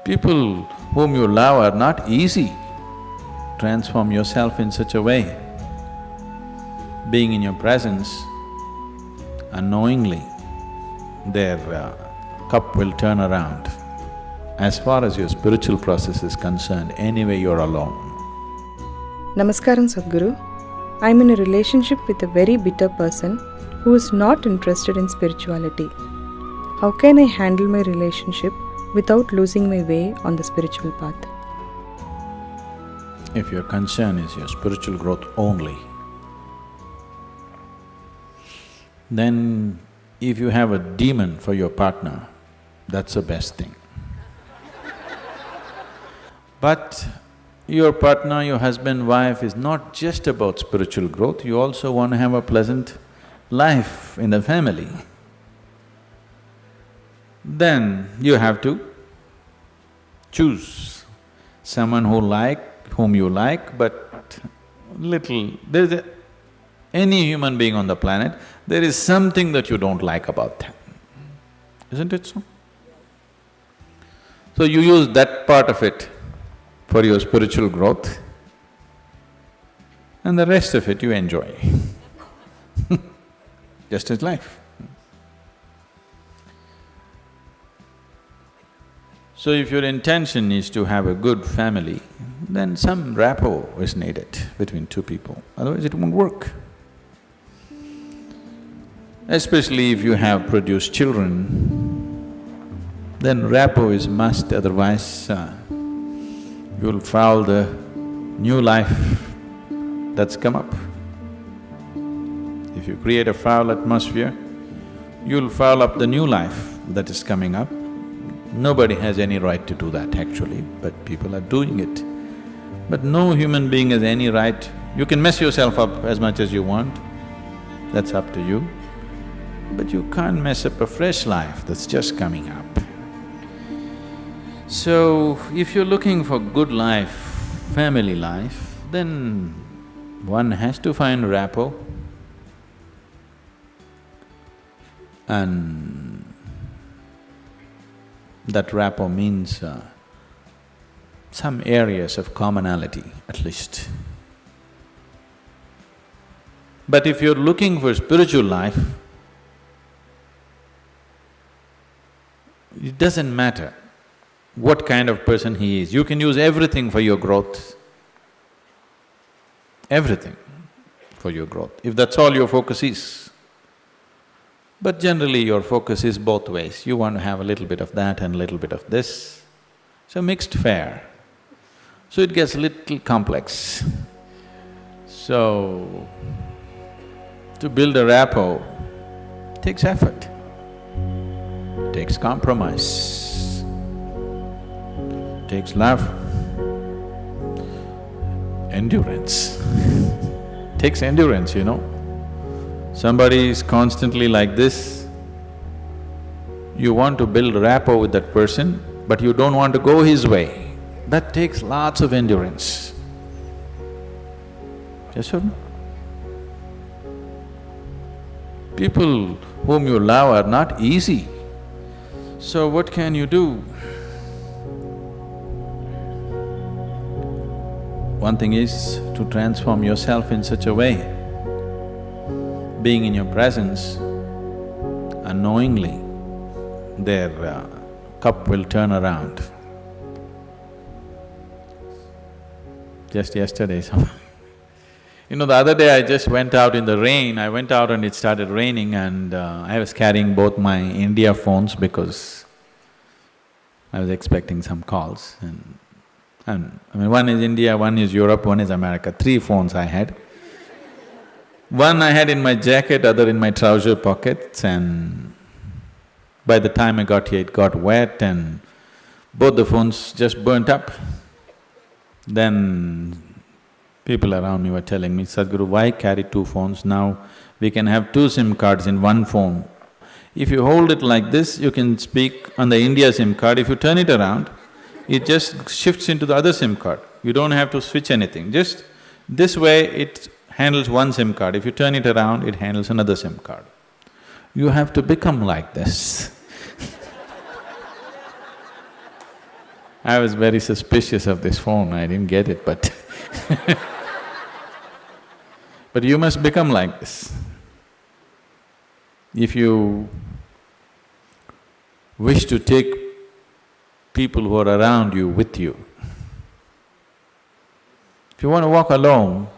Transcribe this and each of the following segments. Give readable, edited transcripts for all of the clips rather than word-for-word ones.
People whom you love are not easy. Transform yourself in such a way. Being in your presence, unknowingly, their cup will turn around. As far as your spiritual process is concerned, anyway you're alone. Namaskaram Sadhguru. I'm in a relationship with a very bitter person who is not interested in spirituality. How can I handle my relationship without losing my way on the spiritual path? If your concern is your spiritual growth only, then if you have a demon for your partner, that's the best thing. But your partner, your husband, wife is not just about spiritual growth, you also want to have a pleasant life in the family. Then you have to choose someone whom you like, but any human being on the planet, there is something that you don't like about them, isn't it so? So you use that part of it for your spiritual growth, and the rest of it you enjoy. Just as life. So if your intention is to have a good family, then some rapport is needed between two people, otherwise it won't work. Especially if you have produced children, then rapport is must, otherwise you'll foul the new life that's come up. If you create a foul atmosphere, you'll foul up the new life that is coming up. Nobody has any right to do that actually, but people are doing it. But no human being has any right. You can mess yourself up as much as you want, that's up to you. But you can't mess up a fresh life that's just coming up. So, if you're looking for good life, family life, then one has to find rapport. And that rapport means some areas of commonality at least. But if you're looking for spiritual life, it doesn't matter what kind of person he is, you can use everything for your growth, everything for your growth, if that's all your focus is. But generally your focus is both ways, you want to have a little bit of that and a little bit of this, so mixed fare. So it gets a little complex. So, to build a rapport takes effort, takes compromise, takes love, endurance. Takes endurance, you know. Somebody is constantly like this, you want to build rapport with that person, but you don't want to go his way. That takes lots of endurance. Yes or no? People whom you love are not easy. So what can you do? One thing is to transform yourself in such a way. Being in your presence, unknowingly, their cup will turn around. Just yesterday, the other day I just went out in the rain, I went out and it started raining and I was carrying both my India phones because I was expecting some calls and one is India, one is Europe, one is America, 3 phones I had. One I had in my jacket, other in my trouser pockets, and by the time I got here it got wet and both the phones just burnt up. Then people around me were telling me, Sadhguru, why carry 2 phones? Now we can have 2 SIM cards in one phone. If you hold it like this, you can speak on the India SIM card. If you turn it around, it just shifts into the other SIM card. You don't have to switch anything, just this way it handles one SIM card. If you turn it around, it handles another SIM card. You have to become like this. I was very suspicious of this phone, I didn't get it, but but you must become like this. If you wish to take people who are around you with you, if you want to walk alone,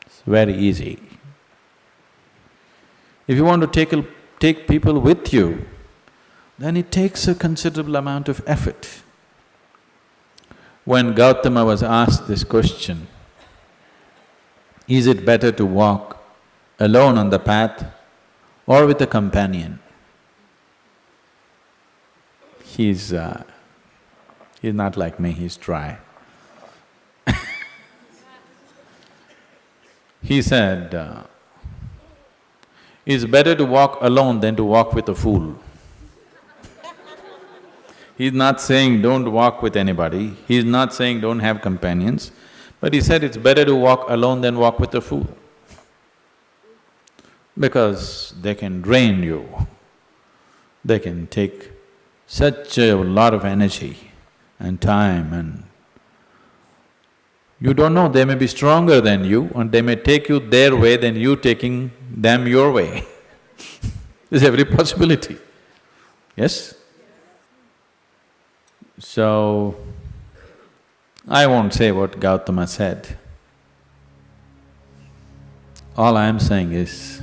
it's very easy. If you want to take people with you, then it takes a considerable amount of effort. When Gautama was asked this question, is it better to walk alone on the path or with a companion? He's not like me, he's dry. He said, it's better to walk alone than to walk with a fool. He's not saying don't walk with anybody, he's not saying don't have companions, but he said it's better to walk alone than walk with a fool. Because they can drain you, they can take such a lot of energy and time, and you don't know, they may be stronger than you and they may take you their way than you taking them your way. There's every possibility, yes? So, I won't say what Gautama said. All I am saying is,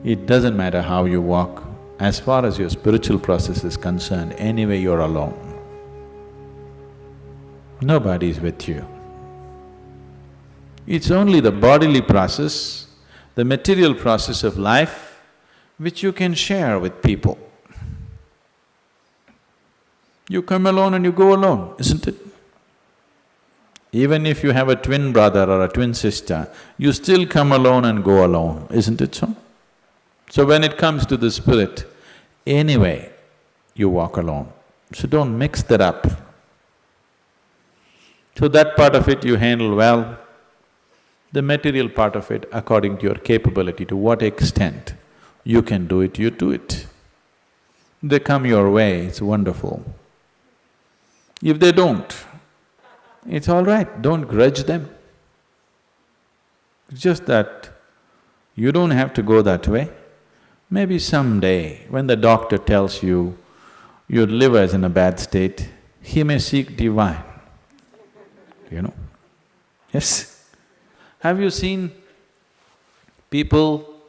it doesn't matter how you walk, as far as your spiritual process is concerned, anyway you're alone. Nobody is with you. It's only the bodily process, the material process of life, which you can share with people. You come alone and you go alone, isn't it? Even if you have a twin brother or a twin sister, you still come alone and go alone, isn't it so? So when it comes to the spirit, anyway, you walk alone. So don't mix that up. So that part of it you handle well. The material part of it, according to your capability, to what extent you can do it, you do it. They come your way, it's wonderful. If they don't, it's all right, don't grudge them. It's just that you don't have to go that way. Maybe someday, when the doctor tells you your liver is in a bad state, he may seek divine, you know. Yes? Have you seen people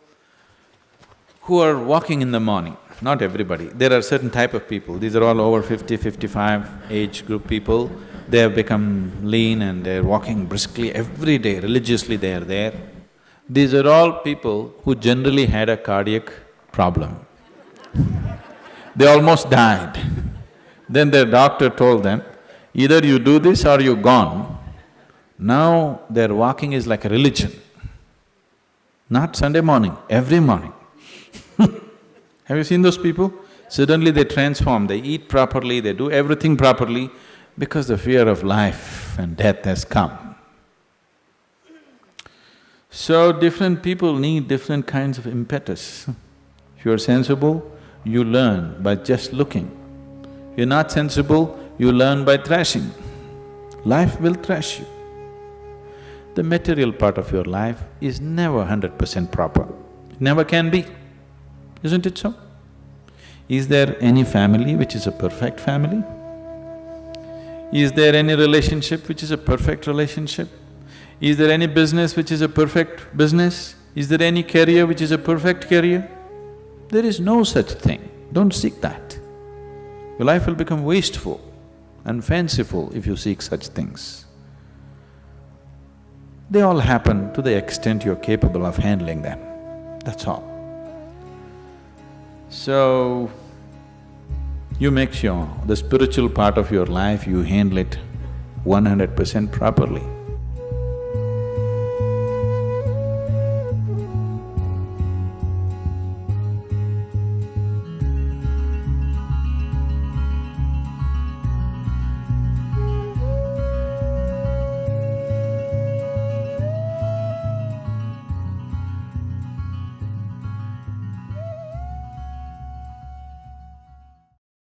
who are walking in the morning? Not everybody, there are certain type of people, these are all over 50, 55 age group people. They have become lean and they're walking briskly every day, religiously they are there. These are all people who generally had a cardiac problem. They almost died. Then their doctor told them, either you do this or you're gone. Now their walking is like a religion. Not Sunday morning, every morning. Have you seen those people? Suddenly they transform, they eat properly, they do everything properly because the fear of life and death has come. So different people need different kinds of impetus. If you're sensible, you learn by just looking. If you're not sensible, you learn by thrashing. Life will thrash you. The material part of your life is never 100% proper, it never can be, isn't it so? Is there any family which is a perfect family? Is there any relationship which is a perfect relationship? Is there any business which is a perfect business? Is there any career which is a perfect career? There is no such thing, don't seek that. Your life will become wasteful and fanciful if you seek such things. They all happen to the extent you're capable of handling them, that's all. So, you make sure the spiritual part of your life, you handle it 100% properly.